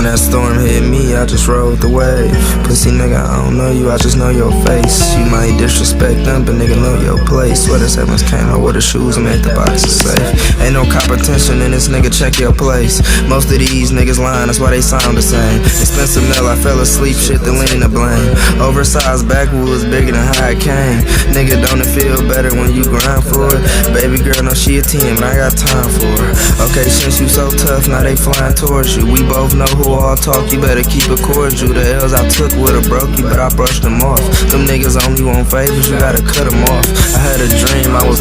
that storm hit me, I just rode the wave. Pussy nigga, I don't know you, I just know your face. You might disrespect them, but nigga know your place. Sweater 7s came out with the shoes and made the boxes safe. Ain't no competition in this nigga, check your place. Most of these niggas lying, that's why they sound the same. Expensive meal, I fell asleep, shit the lean to blame. Oversized backwoods, bigger than how it came. Nigga, don't it feel better when you grind for it? Baby girl, no, she a 10, but I got time for her. Okay, since you so tough, now they flying towards you. We both know who all talk, you better keep it cordial. The L's I took would've broke you, but I brushed them off. Them niggas only want favors, you gotta cut them off. I had a dream, I was